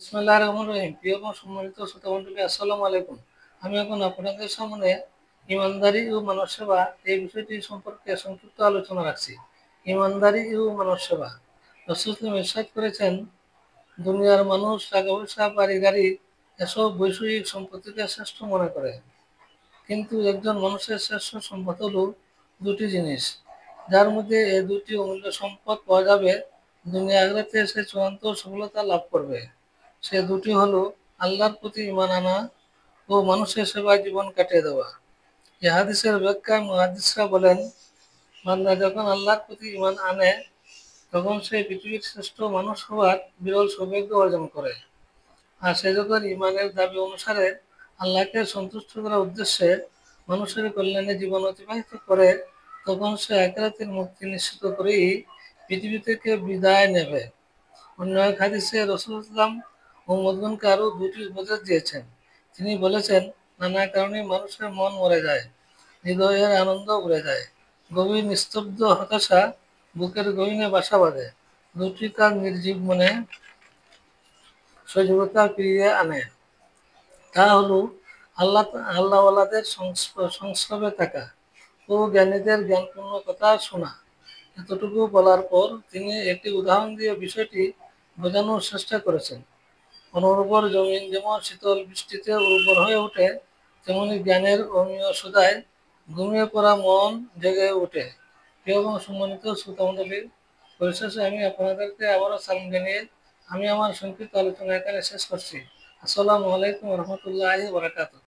বিসমিল্লাহির রহমানির রহিম। প্রিয় এবং সম্মানিত শ্রোতামণ্ডলী, আসসালামু আলাইকুম। আমি এখন আপনাদের সামনে ইমানদারি ও মানব সেবা এই বিষয়টি সম্পর্কে সংক্ষিপ্ত আলোচনা রাখছি। ইমানদারি ও মানব সেবা। রাসূল ইরশাদ করেছেন, দুনিয়ার মানুষ টাকা পয়সা বাড়ি গাড়ি এসব বৈষয়িক সম্পত্তিকে শ্রেষ্ঠ মনে করে, কিন্তু একজন মানুষের শ্রেষ্ঠ সম্পদ হলো দুটি জিনিস, যার মধ্যে এই দুটি অমূল্য সম্পদ পাওয়া যাবে, দুনিয়া আখিরাতে সে চূড়ান্ত সফলতা লাভ করবে। সে দুটি হলো আল্লাহর প্রতি ঈমান আনা ও মানুষের সেবায় জীবন কাটিয়ে দেওয়া। এই হাদিসের ব্যাখ্যায় মুহাদ্দিসরা বলেন, বান্দা যখন আল্লাহর প্রতি ঈমান আনে তখন সে পৃথিবীর শ্রেষ্ঠ মানুষ হওয়ার বিরল সৌভাগ্য অর্জন করে। আর সে যখন ঈমানের দাবি অনুসারে আল্লাহকে সন্তুষ্ট করার উদ্দেশ্যে মানুষের কল্যাণে জীবন অতিবাহিত করে, তখন সে আখিরাতের মুক্তি নিশ্চিত করেই পৃথিবী থেকে বিদায় নেবে। অন্য এক হাদিসে রাসূল মুহাম্মদকে আরও দুটি উপদেশ দিয়েছেন। তিনি বলেছেন, নানা কারণে মানুষের মন মরে যায়, হৃদয়ের আনন্দ উড়ে যায়, গভীর নিস্তব্ধ হতাশা বুকের গহীনে বাসা বাঁধে। দুটি কাজ নির্জীব মনে সজীবতা ফিরিয়ে আনে। তা হলো আল্লাহ আল্লাহওয়ালাদের সংস্রবে থাকা ও জ্ঞানীদের জ্ঞানপূর্ণ কথা শোনা। এতটুকু বলার পর তিনি একটি উদাহরণ দিয়ে বিষয়টি বোঝানোর চেষ্টা করেছেন। অনুর্বর জমিন যেমন শীতল বৃষ্টিতে উর্বর হয়ে ওঠে, তেমনি জ্ঞানের অমীয় সুধায় ঘুমিয়ে পড়া মন জেগে ওঠে। প্রিয় এবং সম্মানিত শ্রোতামণ্ডলী, পরিশেষে আমি আপনাদেরকে আবারও সালাম জানিয়ে আমি আমার সংক্ষিপ্ত আলোচনা এখানে শেষ করছি। আসসালামু আলাইকুম রহমতুল্লাহি ওয়া বারাকাতুহু।